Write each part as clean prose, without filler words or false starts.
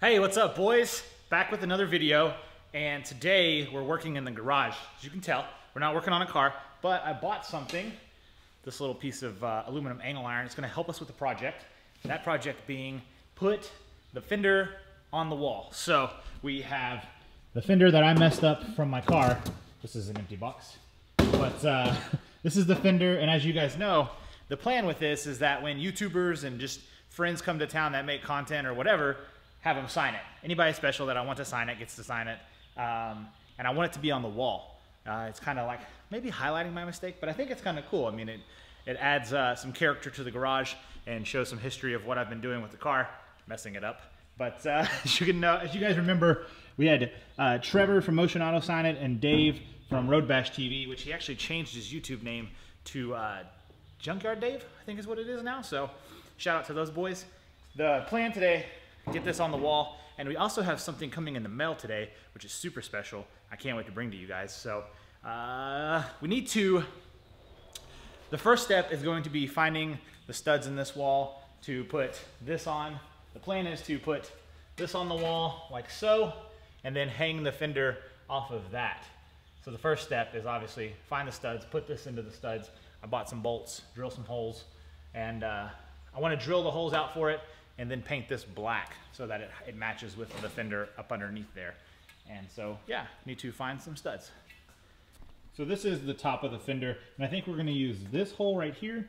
Hey, what's up, boys? Back with another video, and today we're working in the garage. As you can tell, we're not working on a car, but I bought something, this little piece of aluminum angle iron. It's gonna help us with the project. That project being put the fender on the wall. So we have the fender that I messed up from my car. This is an empty box, but this is the fender, and as you guys know, the plan with this is that when YouTubers and just friends come to town that make content or whatever, have them sign it. Anybody special that I want to sign it gets to sign it. And I want it to be on the wall. It's kind of like maybe highlighting my mistake, but I think it's kind of cool. I mean, it adds some character to the garage and shows some history of what I've been doing with the car, messing it up. But as you guys remember, we had Trevor from Motion Auto sign it and Dave from Road Bash TV, which he actually changed his YouTube name to Junkyard Dave, I think is what it is now. So shout out to those boys. The plan today, get this on the wall, and we also have something coming in the mail today, which is super special. I can't wait to bring to you guys. So we need to, the first step is going to be finding the studs in this wall to put this on. The plan is to put this on the wall like so, and then hang the fender off of that. So the first step is obviously find the studs, put this into the studs. I bought some bolts, drill some holes, and I want to drill the holes out for it and then paint this black so that it matches with the fender up underneath there. And so, yeah, need to find some studs. So this is the top of the fender, and I think we're gonna use this hole right here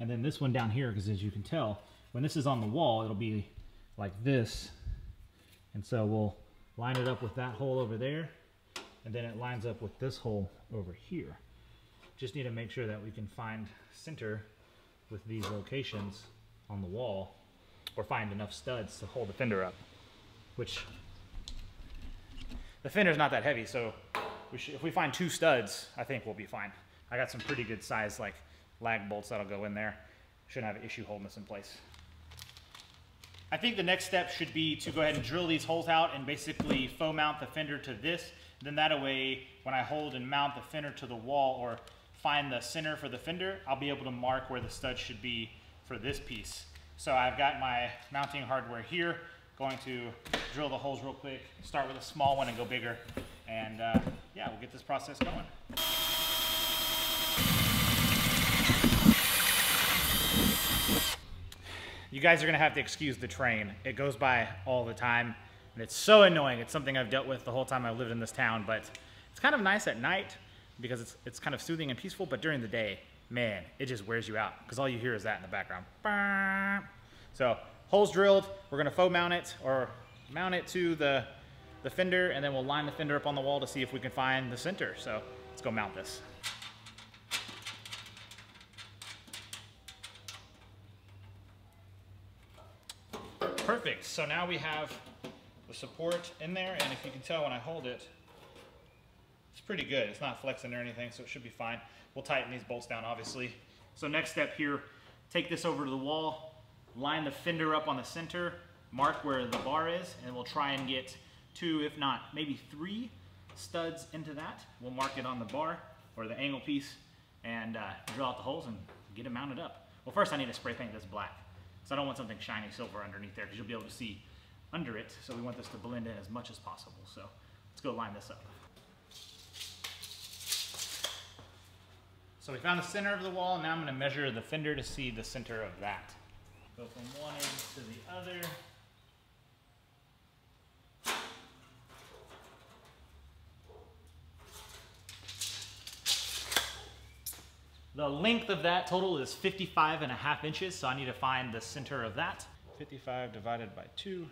and then this one down here, because as you can tell, when this is on the wall, it'll be like this. And so we'll line it up with that hole over there, and then it lines up with this hole over here. Just need to make sure that we can find center with these locations on the wall, or find enough studs to hold the fender up, which the fender's not that heavy, so if we find 2 studs, I think we'll be fine. I got some pretty good size like lag bolts that'll go in there. Shouldn't have an issue holding this in place. I think the next step should be to go ahead and drill these holes out and basically faux mount the fender to this. Then that way, when I hold and mount the fender to the wall or find the center for the fender, I'll be able to mark where the studs should be for this piece. So I've got my mounting hardware here, going to drill the holes real quick, start with a small one and go bigger, and yeah, we'll get this process going. You guys are gonna have to excuse the train. It goes by all the time, and it's so annoying. It's something I've dealt with the whole time I've lived in this town, but it's kind of nice at night because it's kind of soothing and peaceful, but during the day, man, it just wears you out because all you hear is that in the background. So holes drilled, we're gonna faux mount it or mount it to the fender, and then we'll line the fender up on the wall to see if we can find the center. So let's go mount this. Perfect, so now we have the support in there, and if you can tell when I hold it, it's pretty good. It's not flexing or anything, so it should be fine. We'll tighten these bolts down, obviously. So next step here, take this over to the wall, line the fender up on the center, mark where the bar is, and we'll try and get 2, if not maybe 3 studs into that. We'll mark it on the bar or the angle piece and drill out the holes and get it mounted up. Well, first I need to spray paint this black, because I don't want something shiny silver underneath there, because you'll be able to see under it. So we want this to blend in as much as possible. So let's go line this up. So we found the center of the wall, and now I'm going to measure the fender to see the center of that. Go from one end to the other. The length of that total is 55.5 inches, so I need to find the center of that. 55 divided by 2,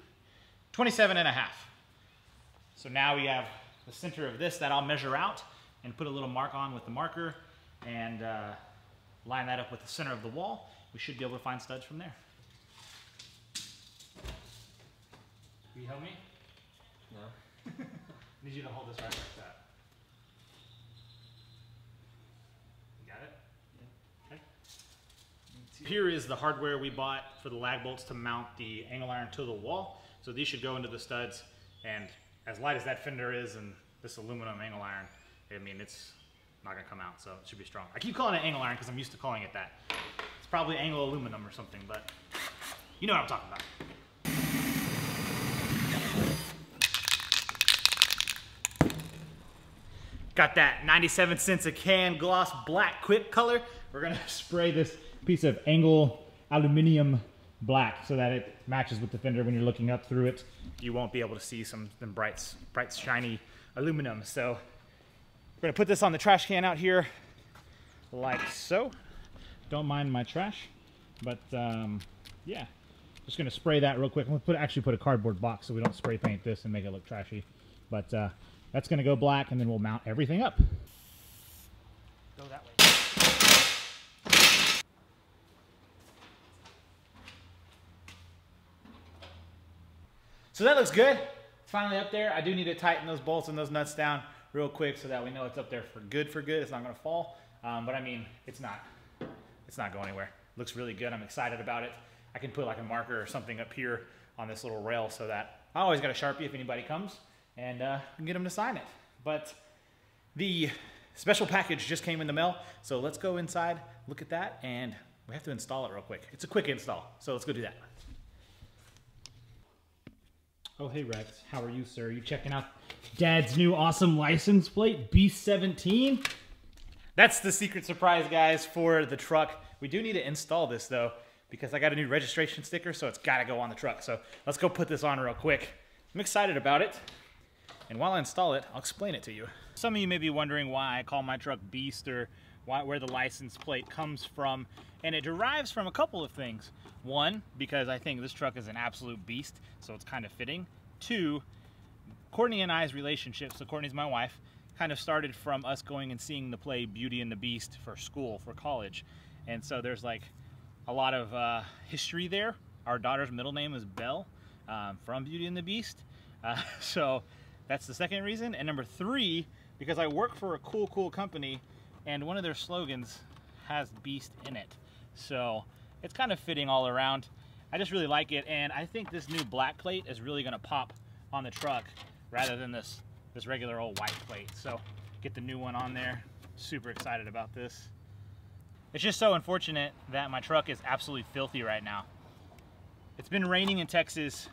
27.5. So now we have the center of this that I'll measure out and put a little mark on with the marker, and line that up with the center of the wall. We should be able to find studs from there. Will you help me? No. I need you to hold this right like that. You got it? Yeah. Okay. Here is the hardware we bought for the lag bolts to mount the angle iron to the wall. So these should go into the studs, and as light as that fender is and this aluminum angle iron, I mean, it's not gonna come out, so it should be strong. I keep calling it angle iron because I'm used to calling it that. It's probably angle aluminum or something, but you know what I'm talking about. Got that 97 cents a can gloss black quick color. We're gonna spray this piece of angle aluminum black so that it matches with the fender. When you're looking up through it, you won't be able to see some bright shiny aluminum. So we're gonna put this on the trash can out here like so. Don't mind my trash, but yeah, just gonna spray that real quick. I'm gonna actually put a cardboard box so we don't spray paint this and make it look trashy. But that's gonna go black, and then we'll mount everything up. Go that way. So that looks good. It's finally up there. I do need to tighten those bolts and those nuts down real quick so that we know it's up there for good. It's not gonna fall. But I mean, it's not going anywhere. Looks really good. I'm excited about it. I can put like a marker or something up here on this little rail so that I always got a Sharpie if anybody comes, and I can get them to sign it. But the special package just came in the mail, so let's go inside, look at that, and we have to install it real quick. It's a quick install, so let's go do that. Oh, hey Rex, how are you, sir? You checking out Dad's new awesome license plate, B17? That's the secret surprise, guys, for the truck. We do need to install this, though, because I got a new registration sticker, so it's got to go on the truck. So let's go put this on real quick. I'm excited about it. And while I install it, I'll explain it to you. Some of you may be wondering why I call my truck Beast, or where the license plate comes from. And it derives from a couple of things. One, because I think this truck is an absolute beast, so it's kind of fitting. Two, Courtney and I's relationship, so Courtney's my wife, kind of started from us going and seeing the play Beauty and the Beast for school, for college. And so there's like a lot of history there. Our daughter's middle name is Belle, from Beauty and the Beast. So that's the second reason. And number three, because I work for a cool company, and one of their slogans has Beast in it. So it's kind of fitting all around. I just really like it, and I think this new black plate is really gonna pop on the truck rather than this regular old white plate. So get the new one on there. Super excited about this. It's just so unfortunate that my truck is absolutely filthy right now. It's been raining in Texas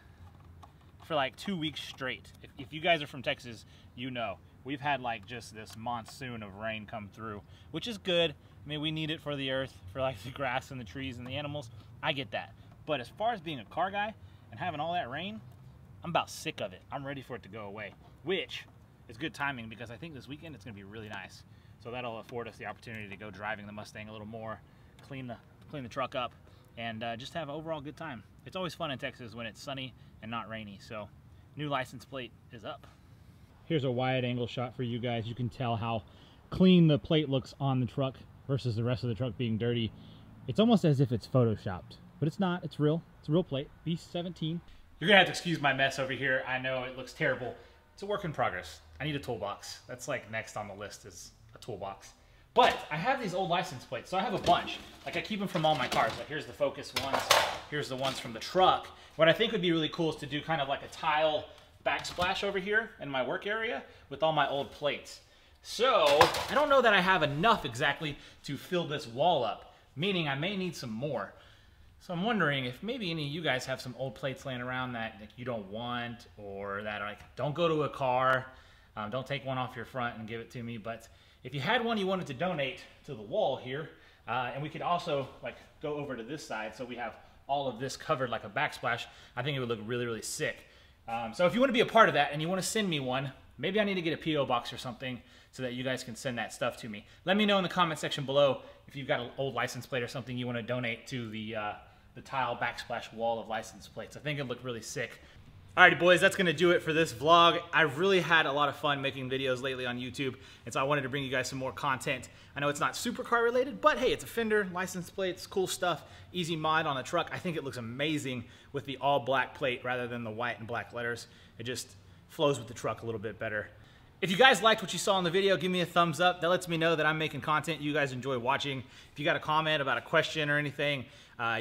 for like 2 weeks straight. If you guys are from Texas, you know. We've had like just this monsoon of rain come through, which is good. I mean, we need it for the earth, for like the grass and the trees and the animals. I get that. But as far as being a car guy and having all that rain, I'm about sick of it. I'm ready for it to go away, which is good timing because I think this weekend it's gonna be really nice. So that'll afford us the opportunity to go driving the Mustang a little more, clean the truck up, and just have an overall good time. It's always fun in Texas when it's sunny and not rainy. So new license plate is up. Here's a wide angle shot for you guys. You can tell how clean the plate looks on the truck versus the rest of the truck being dirty. It's almost as if it's photoshopped, but it's not. It's real. It's a real plate, B17. You're gonna have to excuse my mess over here. I know it looks terrible. It's a work in progress. I need a toolbox. That's like next on the list is a toolbox. But I have these old license plates, so I have a bunch. Like I keep them from all my cars. Like here's the Focus ones. Here's the ones from the truck. What I think would be really cool is to do kind of like a tile backsplash over here in my work area with all my old plates. So I don't know that I have enough exactly to fill this wall up, meaning I may need some more. So I'm wondering if maybe any of you guys have some old plates laying around that like, you don't want, or that like don't go to a car, don't take one off your front and give it to me. But if you had one you wanted to donate to the wall here, and we could also like go over to this side so we have all of this covered like a backsplash, I think it would look really, really sick. So if you want to be a part of that and you want to send me one, maybe I need to get a P.O. box or something so that you guys can send that stuff to me. Let me know in the comment section below if you've got an old license plate or something you want to donate to the tile backsplash wall of license plates. I think it'd look really sick. Alrighty boys, that's gonna do it for this vlog. I've really had a lot of fun making videos lately on YouTube, and so I wanted to bring you guys some more content. I know it's not supercar related, but hey, it's a fender, license plates, cool stuff, easy mod on a truck. I think it looks amazing with the all black plate rather than the white and black letters. It just flows with the truck a little bit better. If you guys liked what you saw in the video, give me a thumbs up. That lets me know that I'm making content you guys enjoy watching. If you got a comment about a question or anything,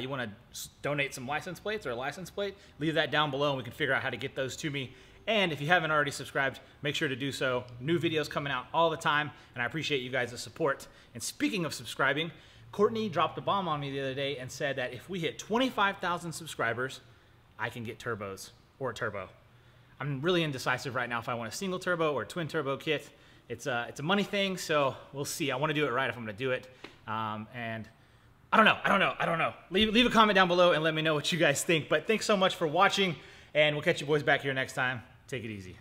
you want to donate some license plates or a license plate, leave that down below and we can figure out how to get those to me. And if you haven't already subscribed, make sure to do so. New videos coming out all the time, and I appreciate you guys' support. And speaking of subscribing, Courtney dropped a bomb on me the other day and said that if we hit 25,000 subscribers, I can get turbos or a turbo. I'm really indecisive right now if I want a single turbo or a twin turbo kit, It's a money thing, so we'll see. I want to do it right if I'm going to do it. And I don't know. Leave a comment down below and let me know what you guys think. But thanks so much for watching, and we'll catch you boys back here next time. Take it easy.